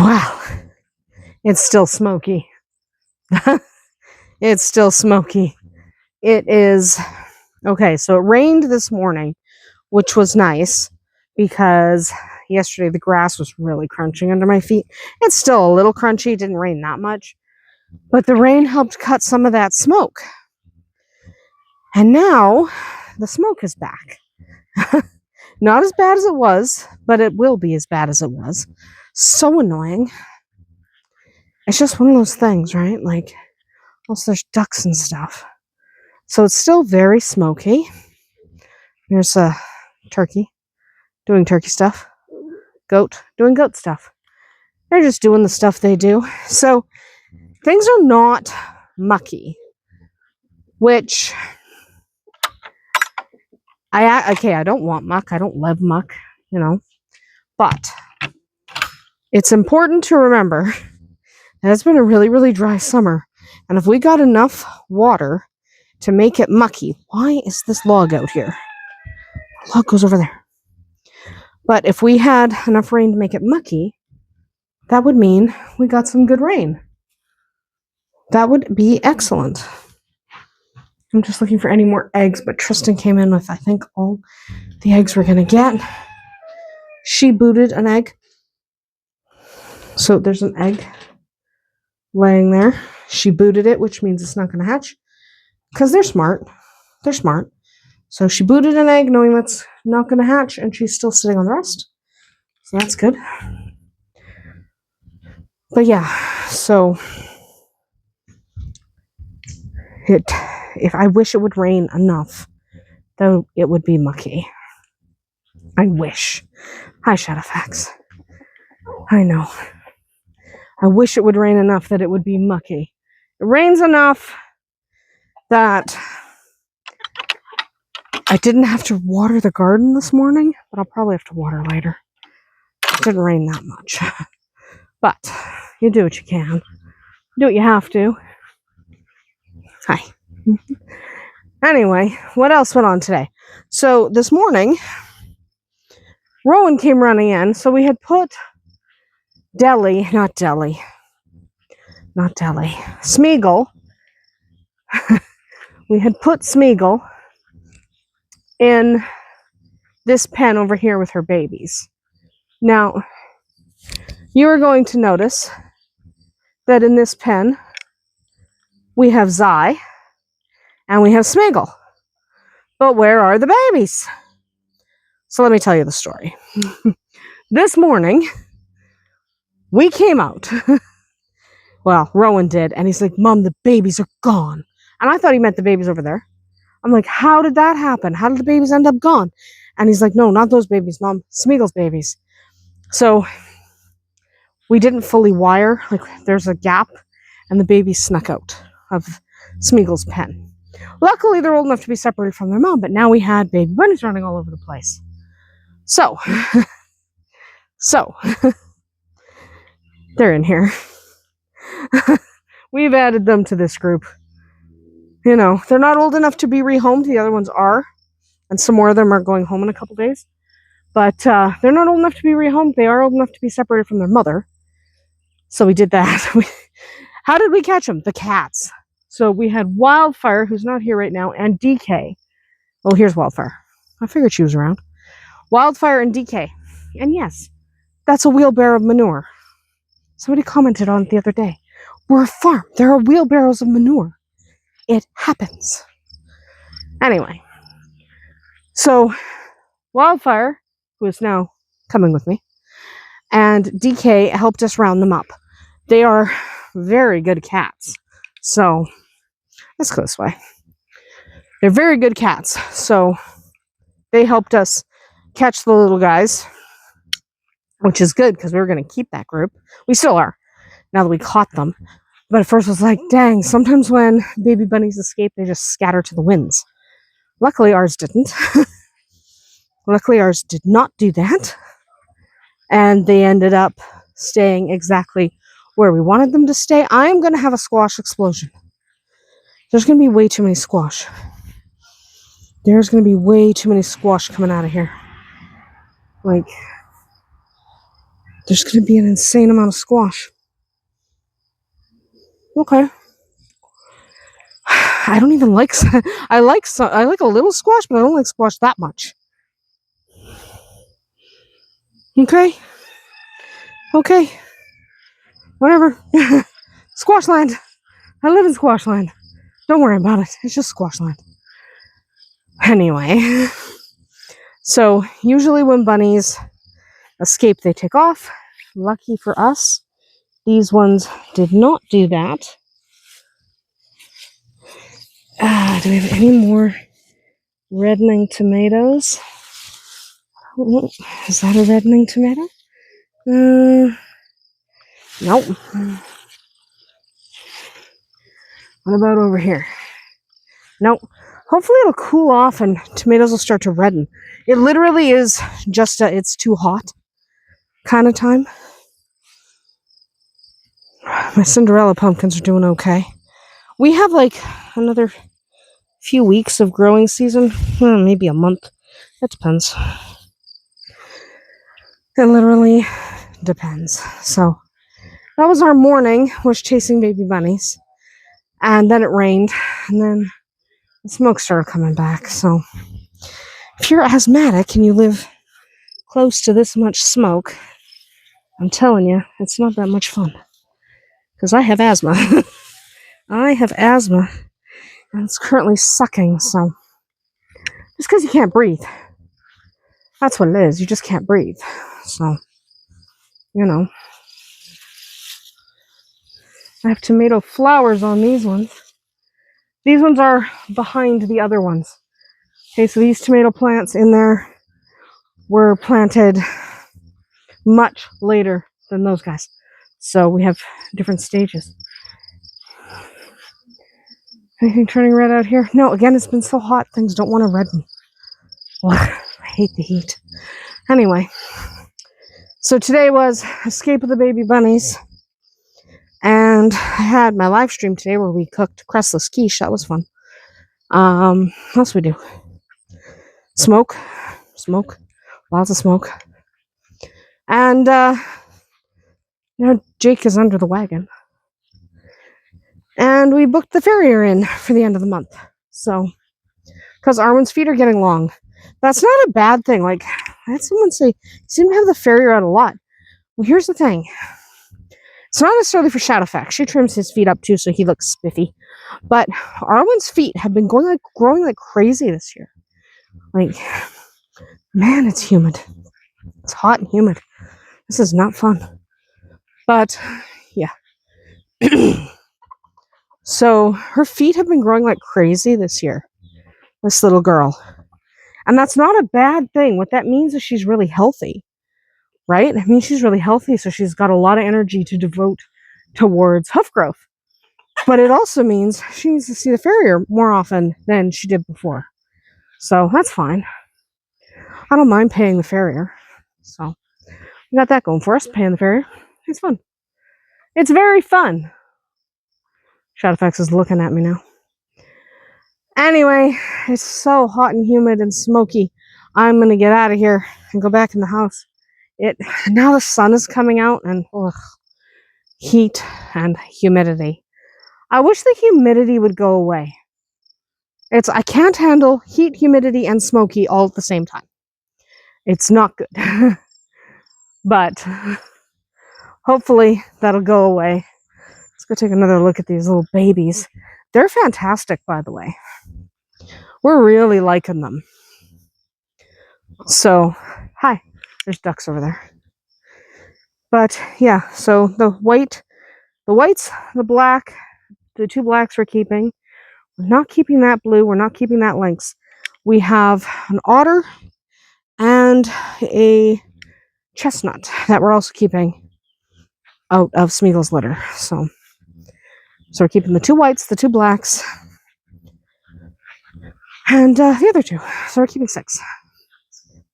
Wow. It's still smoky. It's still smoky. It is. Okay, so it rained this morning, which was nice because yesterday the grass was really crunching under my feet. It's still a little crunchy. It didn't rain that much. But the rain helped cut some of that smoke. And now the smoke is back. Not as bad as it was, but it will be as bad as it was. So annoying. It's just one of those things, right? Like, also there's ducks and stuff. So it's still very smoky. There's a turkey doing turkey stuff. Goat doing goat stuff. They're just doing the stuff they do. So things are not mucky, which I don't want muck. I don't love muck, but it's important to remember that it's been a really, really dry summer. And if we got enough water to make it mucky, why is this log out here? The log goes over there. But if we had enough rain to make it mucky, that would mean we got some good rain. That would be excellent. I'm just looking for any more eggs, but Tristan came in with, I think, all the eggs we're going to get. She booted an egg. So there's an egg laying there. She booted it, which means it's not going to hatch. Because they're smart. They're smart. So she booted an egg knowing that's not going to hatch, and she's still sitting on the rest. So that's good. But yeah, so if I wish it would rain enough, though it would be mucky. I wish. Hi, Shadowfax. I know. I wish it would rain enough that it would be mucky. It rains enough that I didn't have to water the garden this morning, but I'll probably have to water later. It didn't rain that much. But you do what you can. Do what you have to. Hi. Anyway, what else went on today? So this morning, Rowan came running in. So we had put Smeagol. We had put Smeagol in this pen over here with her babies. Now, you are going to notice that in this pen, we have Zai and we have Smeagol. But where are the babies? So let me tell you the story. This morning, we came out. Well, Rowan did, and he's like, Mom, the babies are gone. And I thought he meant the babies over there. I'm like, how did that happen? How did the babies end up gone? And he's like, no, not those babies, Mom. Smeagol's babies. So we didn't fully wire. Like, there's a gap, and the babies snuck out of Smeagol's pen. Luckily, they're old enough to be separated from their mom, but now we had baby bunnies running all over the place. So, they're in here. We've added them to this group. They're not old enough to be rehomed. The other ones are. And some more of them are going home in a couple days. But they're not old enough to be rehomed. They are old enough to be separated from their mother. So we did that. How did we catch them? The cats. So we had Wildfire, who's not here right now, and DK. Oh, here's Wildfire. I figured she was around. Wildfire and DK. And yes, that's a wheelbarrow of manure. Somebody commented on it the other day. We're a farm. There are wheelbarrows of manure. It happens. Anyway, so Wildfire, who is now coming with me, and DK helped us round them up. They are very good cats. So let's go this way. They're very good cats. So they helped us catch the little guys, which is good because we were going to keep that group. We still are, now that we caught them. But at first I was like, dang, sometimes when baby bunnies escape, they just scatter to the winds. Luckily, ours didn't. Luckily, ours did not do that. And they ended up staying exactly where we wanted them to stay. I'm going to have a squash explosion. There's going to be way too many squash. There's going to be way too many squash coming out of here. Like, There's going to be an insane amount of squash. Okay. I don't even like. I like a little squash, but I don't like squash that much. Okay. Okay. Whatever. Squash land. I live in squash land. Don't worry about it. It's just squash land. Anyway. So usually when bunnies escape, they take off. Lucky for us, these ones did not do that. Do we have any more reddening tomatoes? Oh, is that a reddening tomato? Nope. What about over here? Nope. Hopefully it'll cool off and tomatoes will start to redden. It literally is just it's too hot kind of time. My Cinderella pumpkins are doing okay. We have like another few weeks of growing season. Maybe a month. It depends. It literally depends. So that was our morning, was chasing baby bunnies. And then it rained. And then the smoke started coming back. So if you're asthmatic and you live close to this much smoke, I'm telling you, it's not that much fun. Because I have asthma. I have asthma. And it's currently sucking, so. Just because you can't breathe. That's what it is. You just can't breathe. So, you know. I have tomato flowers on these ones. These ones are behind the other ones. Okay, so these tomato plants in there were planted much later than those guys. So we have different stages. Anything turning red out here? No, again, it's been so hot, things don't want to redden. Ugh, I hate the heat. Anyway, so today was Escape of the Baby Bunnies. And I had my live stream today where we cooked crestless quiche. That was fun. What else we do? Smoke. Lots of smoke. And, Jake is under the wagon. And we booked the farrier in for the end of the month. So, because Arwen's feet are getting long. That's not a bad thing. Like, I had someone say, you seem to have the farrier out a lot. Well, here's the thing. It's not necessarily for shadow effect. She trims his feet up too, so he looks spiffy. But Arwen's feet have been growing like crazy this year. Like, man, it's humid. It's hot and humid. This is not fun. But, yeah. So, her feet have been growing like crazy this year. This little girl. And that's not a bad thing. What that means is she's really healthy. Right? I mean, she's really healthy, so she's got a lot of energy to devote towards hoof growth. But it also means she needs to see the farrier more often than she did before. So that's fine. I don't mind paying the farrier. So we got that going for us, paying the farrier. It's fun. It's very fun. Shadowfax is looking at me now. Anyway, it's so hot and humid and smoky. I'm going to get out of here and go back in the house. Now the sun is coming out and heat and humidity. I wish the humidity would go away. I can't handle heat, humidity, and smoky all at the same time. It's not good. But hopefully that'll go away. Let's go take another look at these little babies. They're fantastic, by the way. We're really liking them. So, hi. There's ducks over there. But yeah, so the whites, the black, the two blacks we're keeping. We're not keeping that blue. We're not keeping that lynx. We have an otter and a chestnut that we're also keeping out of Smeagol's litter. So we're keeping the two whites, the two blacks, and the other two. So we're keeping 6.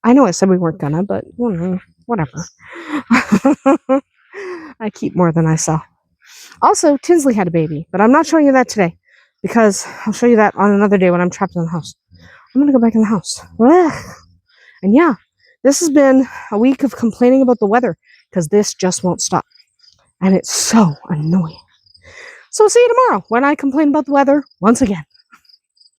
I know I said we weren't gonna, but whatever. I keep more than I sell. Also, Tinsley had a baby, but I'm not showing you that today because I'll show you that on another day when I'm trapped in the house. I'm gonna go back in the house. And yeah, this has been a week of complaining about the weather. because this just won't stop. And it's so annoying. So see you tomorrow when I complain about the weather once again.